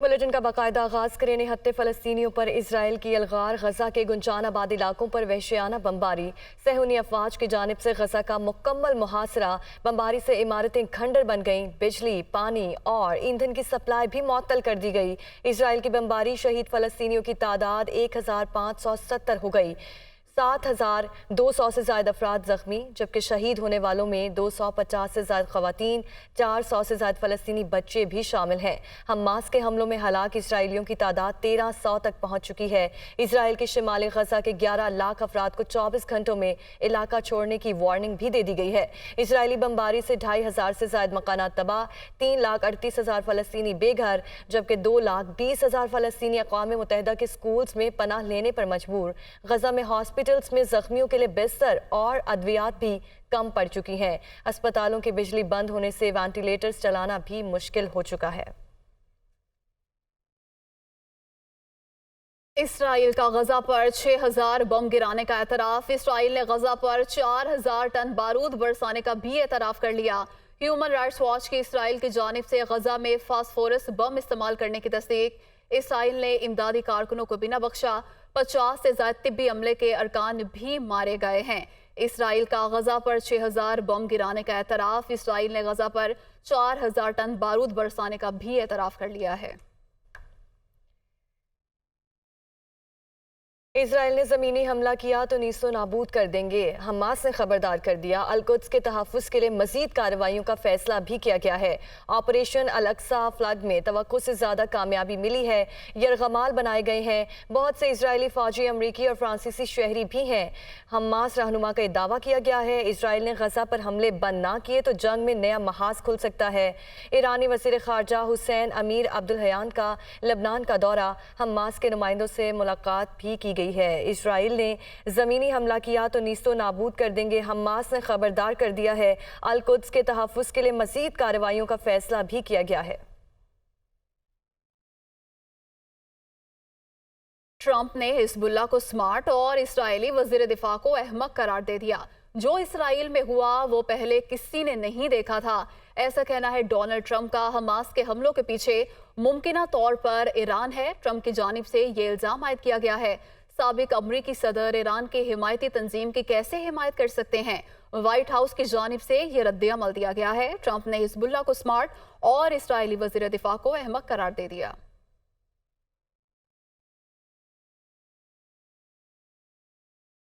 Bulletin का बाकायदा आगाज करें। निहत्ते फलस्तीनियों पर इसराइल की अलगार। गजा के गुंजान आबाद इलाकों पर वहशियाना बमबारी। सहूनी अफवाज की जानिब से गजा का मुकम्मल मुहासरा। बमबारी से इमारतें खंडर बन गईं। बिजली, पानी और ईंधन की सप्लाई भी मुअत्तल कर दी गई। इसराइल की बमबारी शहीद फलस्तीनियों की तादाद 1570 हो गई। 7200 से ज्यादा अफराद जख्मी, जबकि शहीद होने वालों में 250 से ज्यादा खवातीन, 400 से ज्यादा फलस्तीनी बच्चे भी शामिल हैं। हमास के हमलों में हलाक इसराइलियों की तादाद 1300 तक पहुंच चुकी है। इसराइल के शिमाली गजा के 11 लाख अफराद को 24 घंटों में इलाका छोड़ने की वार्निंग भी दे दी गई है। इसराइली बमबारी से 2500 से ज्यादा मकानात तबाह, 3,38,000 फलस्तीनी बेघर, जबकि 2,20,000 फलस्तीनी अक़वाम मुत्तहिदा के स्कूल्स में पनाह लेने पर मजबूर। गजा में हॉस्पिटल्स में जख्मियों के लिए बिस्तर और अद्वियात भी कम पड़ चुकी हैं। अस्पतालों की बिजली बंद होने से वेंटिलेटर्स चलाना भी मुश्किल हो चुका है। इसराइल का गजा पर 6,000 बम गिराने का एतराफ। इसराइल ने गजा पर 4,000 टन बारूद बरसाने का भी एतराफ कर लिया। ह्यूमन राइट्स वॉच की इसराइल की जानिब से गजा में फास्फोरस बम इस्तेमाल करने की तस्दीक। इसराइल ने इमदादी कारकुनों को बिना बख्शा। 50 से ज्यादा तिब्बी अमले के अरकान भी मारे गए हैं। इसराइल का गजा पर 6,000 बम गिराने का एतराफ। इसराइल ने गजा पर 4,000 टन बारूद बरसाने का भी एतराफ कर लिया है। इसराइल ने ज़मीनी हमला किया तो नीस्तो नाबूद कर देंगे। हमास ने खबरदार कर दिया। अल-कुद्स के तहफ़्फ़ुज़ के लिए मज़ीद कार्रवाइयों का फैसला भी किया गया है। ऑपरेशन अल-अक्सा फ्लड में तवक्को से ज़्यादा कामयाबी मिली है। यरगमाल बनाए गए हैं। बहुत से इजरायली फ़ौजी, अमरीकी और फ्रांसीसी शहरी भी हैं। हमास रहनुमा का दावा किया गया है इसराइल ने गजा पर हमले बंद ना किए तो जंग में नया महाज खुल सकता है। ईरानी वज़ीर ख़ारजा हुसैन अमीर अब्दुल्लहयान का लबनान का दौरा। हमास के नुमाइंदों से मुलाकात भी की गई है। इसराइल ने जमीनी हमला किया तो नीस्तो नाबूद कर देंगे। हमास ने खबरदार कर दिया है। अल-कुद्स के तहफ़्फ़ुज़ के लिए मज़ीद कार्रवाइयों का फैसला भी किया गया है। ट्रंप ने हिज़्बुल्लाह को स्मार्ट और इस्राएली वज़ीर दिफा को अहमक करार दे दिया। जो इसराइल में हुआ वो पहले किसी ने नहीं देखा था, ऐसा कहना है डोनाल्ड ट्रंप का। हमास के हमलों के पीछे मुमकिना तौर पर ईरान है। ट्रंप की जानिब से ये इल्ज़ाम आयद किया गया है। साबिक अमरीकी सदर ईरान की हिमायती तंजीम की कैसे हिमायत कर सकते हैं? व्हाइट हाउस की जानिब से ये रद्द-ए-अमल दिया गया है। ट्रंप ने हिज़्बुल्लाह को स्मार्ट और इस्राएली वज़ीर दिफा को अहमक करार दे दिया।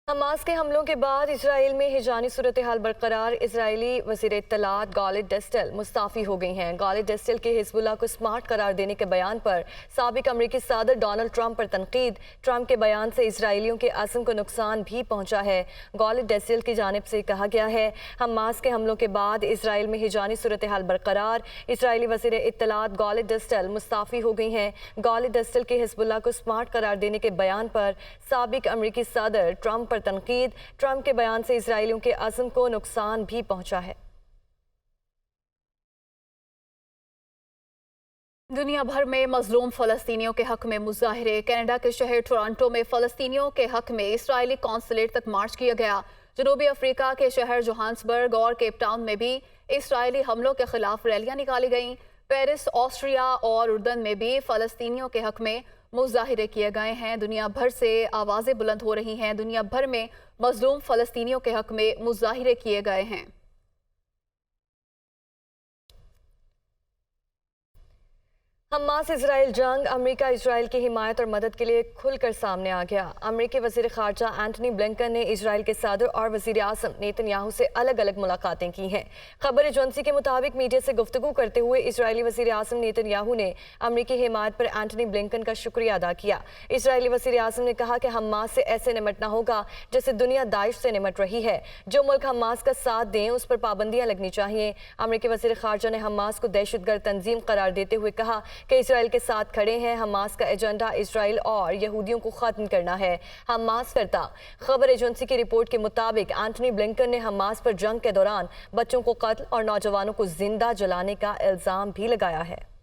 हमास के हमलों के बाद इसराइल में हिजानी सूरत हाल बरकरार। इसराइली वज़ीर इत्तलात गालिद डेस्टेल मुस्ताफ़ी हो गई हैं। गालिद डेस्टेल के हिज़्बुल्लाह को स्मार्ट करार देने के बयान पर साबिक अमरीकी सदर डोनाल्ड ट्रंप पर तनकीद। ट्रंप के बयान से इसराइलियों के अज़्म को नुकसान भी पहुंचा है। गालिद डेस्टेल की जानिब से कहा गया है हमास के हमलों के बाद इसराइल में हिजानी सूरत हाल बरकरार। इसराइली वज़ीर इत्तलात गालिद डेस्टेल मुस्ताफ़ी हो गई हैं। गालिद डेस्टेल के हिज़्बुल्लाह को स्मार्ट करार देने के बयान पर साबिक अमरीकी सदर ट्रंप पर तनकीद। ट्रंप के बयान से इसराइलियों के अज़्म को नुकसान भी पहुंचा है। दुनिया भर में मजलूम फ़लस्तीनियों के हक में मुजाहिरे। कनाडा के शहर टोरंटो में फ़लस्तीनियों के हक में इसराइली कॉन्सुलेट तक मार्च किया गया। जनूबी अफ्रीका के शहर जोहान्सबर्ग और केप टाउन में भी इसराइली हमलों के खिलाफ रैलियां निकाली गईं। पेरिस, ऑस्ट्रिया और उर्दन में भी फ़लस्तीनियों के हक में मुजाहिरे किए गए हैं। दुनिया भर से आवाज़ें बुलंद हो रही हैं। दुनिया भर में मजलूम फ़लस्तीनियों के हक में मुजाहिरे किए गए हैं। हमास इसराइल जंग। अमेरिका इसराइल की हिमायत और मदद के लिए खुलकर सामने आ गया। अमेरिकी वज़ीर ख़ारजा एंटनी ब्लिंकन ने इसराइल के सदर और वज़ीर आज़म नेतन्याहू से अलग अलग मुलाकातें की हैं। खबर एजेंसी के मुताबिक मीडिया से गुफ्तगू करते हुए इसराइली वज़ीर आज़म नेतन्याहू ने अमेरिकी हिमायत पर एंटनी ब्लिंकन का शुक्रिया अदा किया। इसराइली वज़ीर आज़म ने कहा कि हमास से ऐसे निमटना होगा जैसे दुनिया दाइश से निमट रही है। जो मुल्क हमास का साथ दें उस पर पाबंदियाँ लगनी चाहिए। अमेरिकी वज़ीर ख़ारजा ने हमास को दहशतगर्द तंजीम करार देते हुए कहा कि इसराइल के साथ खड़े हैं। हमास का एजेंडा इसराइल और यहूदियों को खत्म करना है। हमास करता। खबर एजेंसी की रिपोर्ट के मुताबिक एंटनी ब्लिंकन ने हमास पर जंग के दौरान बच्चों को कत्ल और नौजवानों को जिंदा जलाने का इल्जाम भी लगाया है।